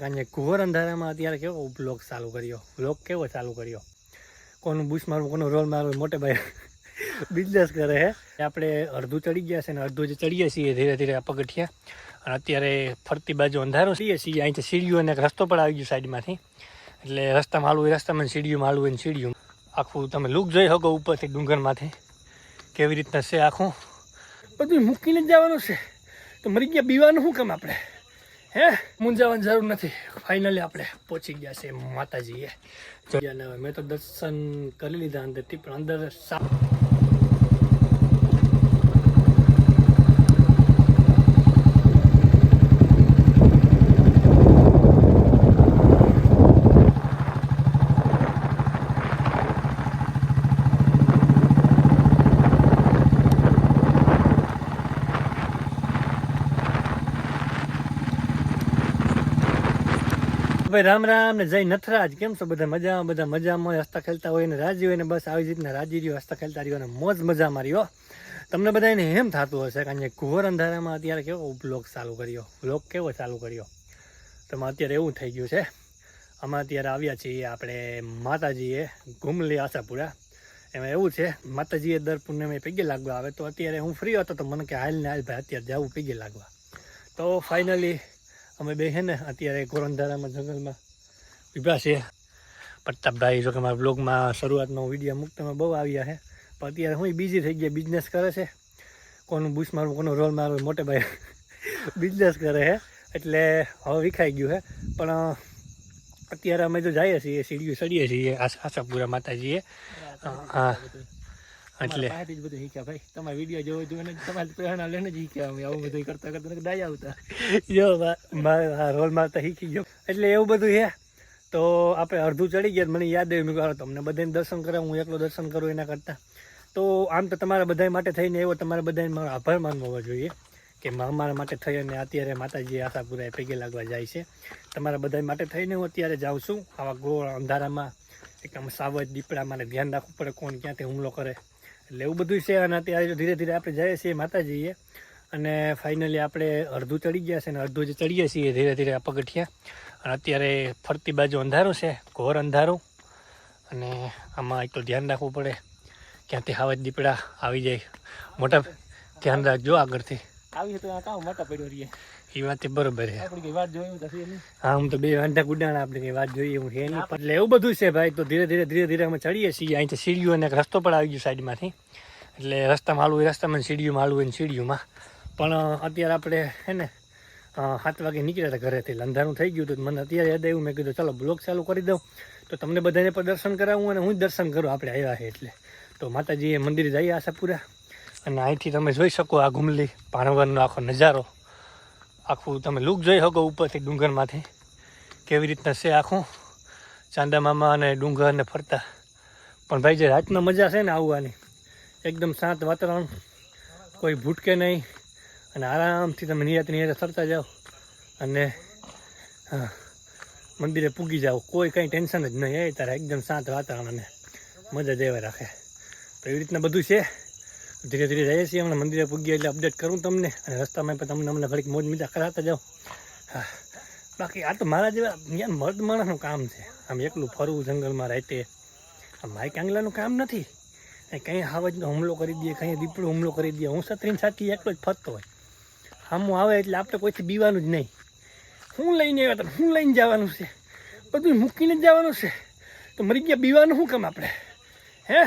કારણ ઘોર અંધારામાં અત્યારે કેવો બ્લોગ ચાલુ કર્યો, બ્લોગ કેવો ચાલુ કર્યો, કોનું બુશ મારવું કોનું રોલ મારવું, મોટે ભાઈ બિઝનેસ કરે હે. આપણે અડધું ચડી ગયા છે ને અડધું જે ચડીએ છીએ ધીરે ધીરે આ પગથિયા, અને અત્યારે ફરતી બાજુ અંધારું છીએ અહીંથી સીડીઓ અને એક રસ્તો પણ આવી ગયો સાઈડમાંથી, એટલે રસ્તામાં હાલવું હોય રસ્તામાં, સીડીઓમાં હાલવું હોય સીડીઓ. આખું તમે લુક જોઈ શકો ઉપરથી ડુંગરમાંથી કેવી રીતના છે, આખું બધું મૂકીને જ જવાનું છે. તો મરી ગયા બીવાનું શું કામ આપણે, હે મૂંઝાવાની જરૂર નથી. ફાઇનલી આપણે પહોંચી ગયા છે માતાજીએ. મેં તો દર્શન કરી લીધા અંદરથી, પણ અંદર ભાઈ રામ રામ ને જય નથરાજ. કેમ છો બધા? મજામાં, બધા મજામાં હસતા ખેલતા હોય ને રાજી હોય ને બસ આવી રીતના રાજી રહ્યો, હસતા ખેલતા રહ્યો ને મોજ મજા માર્યો. તમને બધાને એમ થતું હશે કારણ કે ઘોર અંધારામાં અત્યારે કેવો બ્લોગ ચાલુ કર્યો, બ્લોગ કેવો ચાલુ કર્યો. તો અત્યારે એવું થઈ ગયું છે, આમાં અત્યારે આવ્યા છીએ આપણે માતાજીએ ઘુમલી આશાપુરા. એમાં એવું છે, માતાજીએ દર પૂર્ણિમે પગે લાગવા આવે, તો અત્યારે હું ફ્રી હતો તો મને કે હાલ ને હાલ ભાઈ અત્યારે જવું પગે લાગવા. તો ફાઇનલી અમે બે છે ને અત્યારે ઘોરંધારામાં જંગલમાં ઊભા છીએ. પ્રતાપભાઈ જો કે મારા બ્લોગમાં શરૂઆતનો વિડીયો મૂકતામાં બહુ આવ્યા છે, પણ અત્યારે હું બિઝી થઈ ગયા, બિઝનેસ કરે છે. કોનું બુશ મારવું કોનું રોલ મારવું, મોટે ભાઈ બિઝનેસ કરે છે, એટલે હવે વિખાઈ ગયું છે. પણ અત્યારે અમે જો જઈએ છીએ સીડીઓ ચડીએ છીએ આશાપુરા માતાજીએ. હા એટલે બધું શીખ્યા ભાઈ, તમારા વિડીયો જોવો જોઈએ ને તમારી પ્રેરણા લઈને જ શીખ્યા અમે આવું બધું કરતા કરતા ડાય આવતા જો રોલ મારતા શીખી ગયો. એટલે એવું બધું છે. તો આપણે અડધું ચડી ગયા, મને યાદ આવ્યું મેં તમને બધાને દર્શન કરાવું, હું એકલો દર્શન કરું એના કરતાં. તો આમ તો તમારા બધા માટે થઈને એવો તમારા બધાને મારો આભાર માનવો હોવો જોઈએ કે અમારા માટે થઈ અને અત્યારે માતાજી આશાપુરાએ પગે લાગવા જાય છે. તમારા બધા માટે થઈને હું અત્યારે જાઉં છું આવા ગોળ અંધારામાં, એકદમ સાવજ દીપડામાં ધ્યાન રાખવું પડે કોણ ક્યાંથી હુમલો કરે, એટલે એવું બધું છે. અને અત્યારે ધીરે ધીરે આપણે જઈએ છીએ માતાજીએ, અને ફાઇનલી આપણે અડધું ચડી ગયા છે ને અડધું જે ચડીએ છીએ ધીરે ધીરે આ પગથિયા. અને અત્યારે ફરતી બાજુ અંધારું છે, ઘોર અંધારું, અને આમાં એક તો ધ્યાન રાખવું પડે ક્યાંથી હાવજ દીપડા આવી જાય. મોટા ધ્યાન રાખજો આગળથી આવી તો કામ મોટા પડ્યો રહીએ, એ વાત બરોબર છે. આપણે કઈ વાત જોઈએ હા, હું તો બે વાંઢા ગુડાણા આપણે કઈ વાત જોઈએ હું છે નહીં, એટલે એવું બધું છે ભાઈ. તો ધીરે ધીરે અમે ચડીએ છીએ અહીંથી સીડીઓ અને એક રસ્તો પણ આવી ગયો સાઈડમાંથી, એટલે રસ્તામાં હાલવું હોય રસ્તામાં, સીડીઓમાં હાલવું હોય સીડીઓમાં. પણ અત્યારે આપણે છે ને 7 વાગે નીકળ્યા હતા ઘરેથી, અંધારું થઈ ગયું હતું. મને અત્યારે યાદ આવ્યું, મેં કીધું ચાલો બ્લોગ ચાલુ કરી દઉં તો તમને બધાને પણ દર્શન કરાવું અને હું જ દર્શન કરું, આપણે આવ્યા છે એટલે. તો માતાજીએ મંદિર જઈએ આશાપુરા, અને અહીંથી તમે જોઈ શકો આ ઘુમલી ભાણવરનો આખો નજારો, આખું તમે લુક જોઈ શકો ઉપરથી ડુંગરમાંથી કેવી રીતના છે આખું ચાંદા મામા અને ડુંગરને ફરતા. પણ ભાઈ જે રાતના મજા છે ને આવવાની, એકદમ શાંત વાતાવરણ, કોઈ ભૂટકે નહીં, અને આરામથી તમે નિરાતે ફરતા જાઓ અને હા મંદિરે પૂગી જાઓ, કોઈ કંઈ ટેન્શન જ નહીં. એ તારે એકદમ શાંત વાતાવરણ અને મજા જ એવા રાખે. તો એવી રીતના બધું છે. ધીરે ધીરે જઈએ છીએ, હમણાં મંદિરે પૂગીએ એટલે અપડેટ કરું તમને, અને રસ્તામાં પણ તમને અમને ઘડીક મોજ મજા કરાતા જાઓ. હા બાકી આ તો મારા જેવા યાર મર્દ માણસનું કામ છે, આમ એકલું ફરવું જંગલમાં રાતે. આમ માઇક આંગલાનું કામ નથી, કંઈ હાવજનો હુમલો કરી દે, કંઈ દીપડો હુમલો કરી દે. હું છત્રીને છાતી એકલો જ ફરતો હોય, સામું આવે એટલે આપણે કોઈથી બીવાનું જ નહીં. હું લઈને આવ્યા હતા, હું લઈને જવાનું છે, બધું મૂકીને જ જવાનું છે. તો મરી ગયા બીવાનું શું કામ આપણે, હે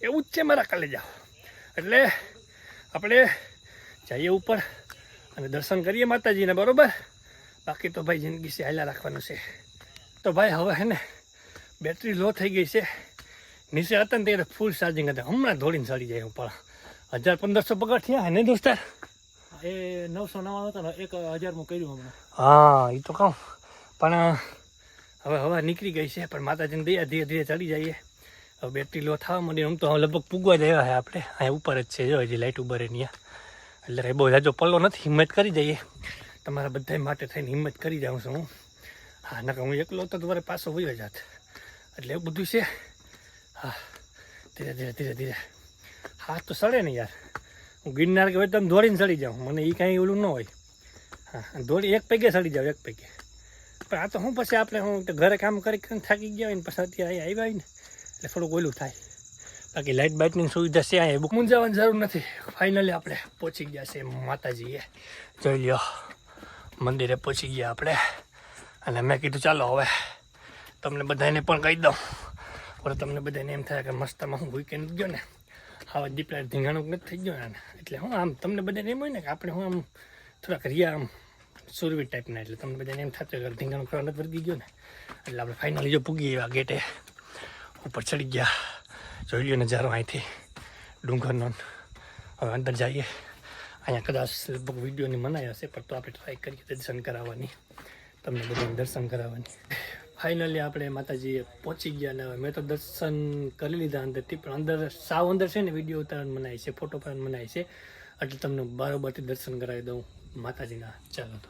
એવું જ છે મારા કાલે જાઓ. એટલે આપણે જઈએ ઉપર અને દર્શન કરીએ માતાજીને, બરાબર. બાકી તો ભાઈ જિંદગી છે હાલ્યા રાખવાનું છે. તો ભાઈ હવે હે ને બેટરી લો થઈ ગઈ છે, નીચે હતા ને ત્યારે ફૂલ ચાર્જિંગ હતા, હમણાં દોડીને ચડી જાય. હું પણ 1500 પગાર થયા હે ને દોસ્તાર? એ 999 હતા ને, 1000 કર્યું હમણાં. હા એ તો કહું, પણ હવે નીકળી ગઈ છે. પણ માતાજીને દયા ધીરે ધીરે ચડી જઈએ. હવે બેટરી લો થવા માંડી. આમ તો લગભગ પૂગવા જ આવ્યા છે આપણે, અહીંયા ઉપર જ છે જો હજી લાઇટ ઉભર ત્યાં, એટલે કંઈ બહુ જાજો પલ્લો નથી. હિંમત કરી જઈએ, તમારા બધા માટે થઈને હિંમત કરી જાઉં છું હું. હા નકર હું એકલો તો તમારે પાછો વયો જાત, એટલે એવું બધું છે. હા ધીરે ધીરે હાથ તો સડે ને યાર. હું ગિરનાર કે હોય તો દોડીને ચડી જાઉં, મને એ કાંઈ ઓલું ન હોય. હા દોડી એક પૈકે ચડી જાઉં, એક પૈકે. પણ આ તો હું પછી આપણે હું ઘરે કામ કરી થાકી ગયા હોય ને પછી અત્યારે આવ્યા હોય ને એટલે થોડુંક ઓલું થાય. બાકી લાઇટ બાઇટની સુવિધા છે અહીંયા બુક મૂંઝાવાની જરૂર નથી. ફાઇનલી આપણે પહોંચી ગયા છે માતાજીએ. જોઈ લ્યો મંદિરે પહોંચી ગયા આપણે. અને મેં કીધું ચાલો હવે તમને બધાને પણ કહી દઉં. પણ તમને બધાને એમ થાય કે મસ્તમાં હું વીકેન્ડ ગયો ને આવા દીપડા ધીંગાણું નથી થઈ ગયો ને. એટલે હું આમ તમને બધાને એમ હોય ને કે આપણે હું આમ થોડાક રિયા આમ સુરવી ટાઈપના. એટલે તમને બધાને એમ થતું કે ધીંગાણું કરવા નથી વર્ગી ગયો ને. એટલે આપણે ફાઇનલી જો પૂગી એવા ગેટે ઉપર ચડી ગયા. જોઈ લ્યો નજારો અહીંથી ડુંગરનો. હવે અંદર જઈએ. અહીંયા કદાચ લગભગ વિડીયોની મનાઈ હશે પણ તો આપણે ટ્રાય કરીએ દર્શન કરાવવાની, તમને બધાને દર્શન કરાવવાની. ફાઇનલી આપણે માતાજીએ પહોંચી ગયા ને હવે મેં તો દર્શન કરી લીધા અંદરથી. પણ અંદર સાવ અંદર છે ને વિડીયો ઉતારવાનું મનાય છે, ફોટો પાડવાનું મનાય છે. એટલે તમને બરાબરથી દર્શન કરાવી દઉં માતાજીના. ચાલો તો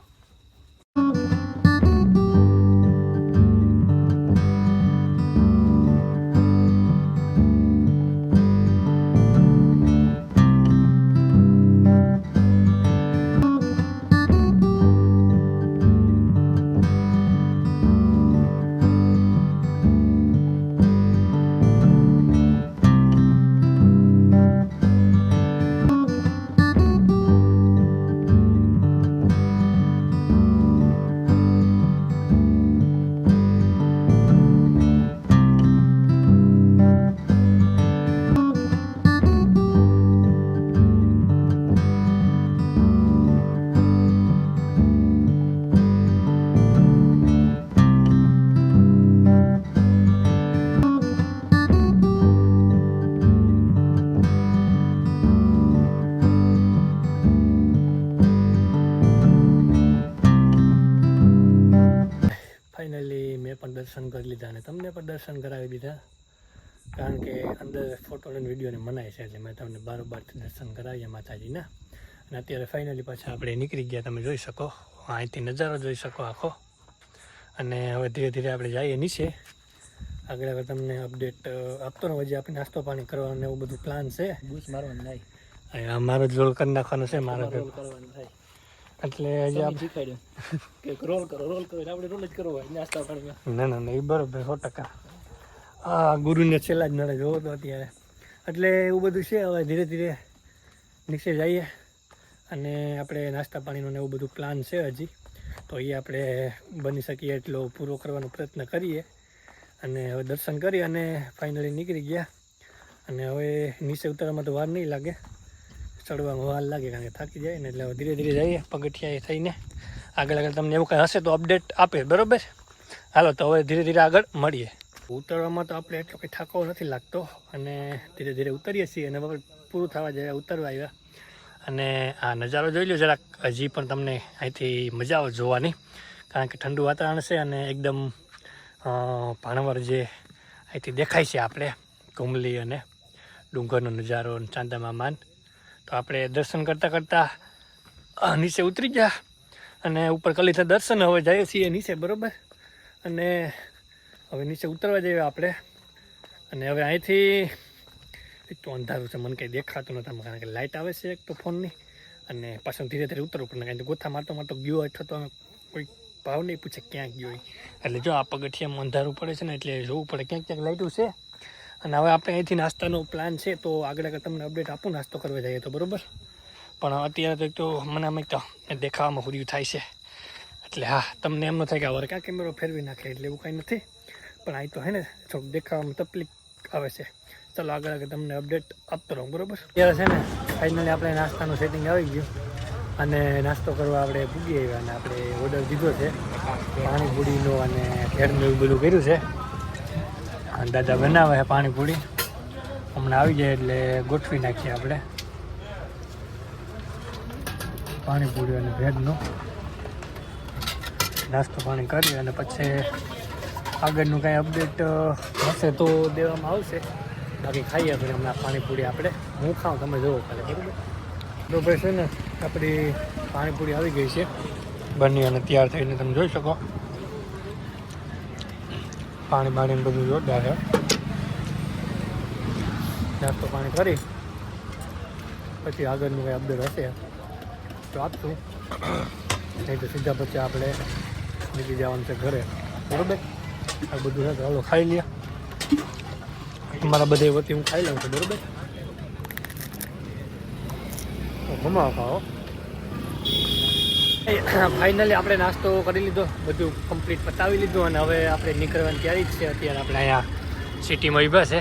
મેં પણ દર્શન કરી લીધા અને તમને પણ દર્શન કરાવી દીધા. કારણ કે અંદર ફોટો અને વિડીયોને મનાય છે એટલે મેં તમને બારોબારથી દર્શન કરાવ્યા માતાજીના. અને અત્યારે ફાઇનલી પાછા આપણે નીકળી ગયા. તમે જોઈ શકો અહીંથી નજારો જોઈ શકો આખો. અને હવે ધીરે ધીરે આપણે જઈએ નીચે. આગળ તમને અપડેટ આપતો ને. હજી આપણે નાસ્તો પાણી કરવાનું એવું બધું પ્લાન છે. બૂસ મારવાનું થાય, મારો જ રોલ કરી નાખવાનો છે. મારો રોલ કરવાનું થાય એટલે હજી આપણે શીખવાડ્યું કે રોલ કરો આપણે રોલ જ કરવો હોય નાસ્તા પાણીમાં. ના એ બરાબર 100%. હા ગુરુને છેલ્લા જ નડે જોવો તો અત્યારે. એટલે એવું બધું છે. હવે ધીરે ધીરે નીચે જઈએ અને આપણે નાસ્તા પાણીનો ને એવું બધું પ્લાન છે હજી. તો એ આપણે બની શકીએ એટલો પૂરો કરવાનો પ્રયત્ન કરીએ. અને હવે દર્શન કરી અને ફાઇનલી નીકળી ગયા. અને હવે નીચે ઉતરવામાં તો વાર નહીં લાગે, ચડવામાં વાર લાગે કારણ કે થાકી જાય ને. એટલે હવે ધીરે ધીરે જઈએ પગથિયા થઈને. આગળ તમને એવું કાંઈ હશે તો અપડેટ આપે. બરાબર, હાલો તો હવે ધીરે ધીરે આગળ મળીએ. ઉતરવામાં તો આપણે એટલો કંઈ થાકો નથી લાગતો. અને ધીરે ધીરે ઉતરીએ છીએ અને હવે પૂરું થવા જાય ઉતરવા આવ્યા. અને આ નજારો જોઈ લો જરાક. હજી પણ તમને અહીંથી મજા આવે જોવાની કારણ કે ઠંડુ વાતાવરણ છે. અને એકદમ ભાણવર જે અહીંથી દેખાય છે આપણે કુમલી અને ડુંગરનો નજારો અને ચાંદામામાન. તો આપણે દર્શન કરતાં કરતાં નીચે ઉતરી ગયા અને ઉપર કરી લીધા દર્શન. હવે જઈએ છીએ નીચે. બરાબર, અને હવે નીચે ઉતરવા જઈએ આપણે. અને હવે અહીંથી એક તો અંધારું છે, મને કંઈ દેખાતું નથી કારણ કે લાઇટ આવે છે એક તો ફોનની. અને પાછું ધીરે ધીરે ઉતરવું પડે કારણ કે ગોથા મારતો ગયો અથવા તો કોઈ ભાવ નહીં પૂછે ક્યાંક ગયો. એટલે જો આ પગથિયામાં અંધારું પડે છે ને એટલે જોવું પડે ક્યાંક ક્યાંક લાઇટું છે. અને હવે આપણે અહીંથી નાસ્તાનો પ્લાન છે તો આગળ તમને અપડેટ આપું નાસ્તો કરવા જઈએ તો. બરાબર, પણ અત્યારે તો મને આમ તો દેખાવામાં હુર્યું થાય છે. એટલે હા તમને એમ ન થાય કે હવે ક્યાં કેમેરો ફેરવી નાખે એટલે એવું કાંઈ નથી. પણ અહીં તો હે ને થોડુંક દેખાવામાં તકલીફ આવે છે. ચાલો આગળ તમને અપડેટ આપતો રહું. બરાબર, ત્યારે છે ને ફાઇનલી આપણે નાસ્તાનું સેટિંગ આવી ગયું અને નાસ્તો કરવા આપણે પૂગી આવ્યા. અને આપણે ઓર્ડર દીધો છે પાણીપુરીનો અને ભેળનું એવું બધું કર્યું છે. દાદા બનાવે છે પાણીપુરી. હમણાં આવી જાય એટલે ગોઠવી નાખીએ આપણે પાણીપુરી અને ભેળનો નાસ્તો પાણી કરી. અને પછી આગળનું કાંઈ અપડેટ હશે તો દેવામાં આવશે. બાકી ખાઈએ આપણે હમણાં પાણીપુરી. આપણે હું ખાઉં તમે જોવો ખાલે. બરાબર, તો ભાઈ છે ને આપણી પાણીપુરી આવી ગઈ છે બની અને તૈયાર થઈને તમે જોઈ શકો. પાણી બાણીને બધું જોરદાર છે. નાસ્તો પાણી કરી પછી આગળનું કંઈ અપડેટ હશે તો આપશું. નહીં તો સીધા પછી આપણે નીકળી જવાનું છે ઘરે બરોબર. આ બધું છે તો હાલો ખાઈ લે. તમારા બધે વતી હું ખાઈ લઉં છું બરોબર. ઘુમાવ ખાઓ. ફાઇનલી આપણે નાસ્તો કરી લીધો, બધું કમ્પ્લીટ પતાવી લીધું અને હવે આપણે નીકળવાની તૈયારી જ છે. અત્યારે આપણે અહીંયા સિટીમાં ઊભા છે.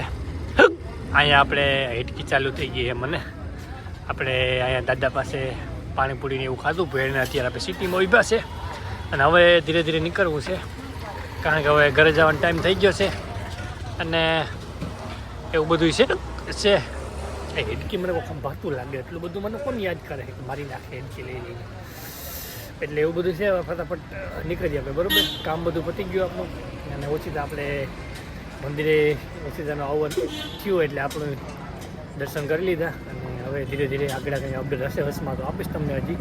અહીંયા આપણે હિટકી ચાલુ થઈ ગઈ છે મને. આપણે અહીંયા દાદા પાસે પાણીપુરીને એવું ખાધું ભેળને અત્યારે આપણે સિટીમાં ઊભા છે અને હવે ધીરે ધીરે નીકળવું છે કારણ કે હવે ઘરે જવાનો ટાઈમ થઈ ગયો છે અને એવું બધું છે. એ હિટકી મને ભાતું લાગે એટલું બધું મને કોણ યાદ કરે કે મારી નાખે હિટકી લઈ લઈને, એટલે એવું બધું છે. ફટાફટ નીકળી જાય આપણે બરાબર. કામ બધું પતી ગયું આપણું અને ઓછીતા આપણે મંદિરે ઓછીતાનું આવવાનું થયું એટલે આપણું દર્શન કરી લીધા અને હવે ધીરે ધીરે આગળ કંઈ અપડેટ હશે બસમાં તો આપીશ તમને હજી.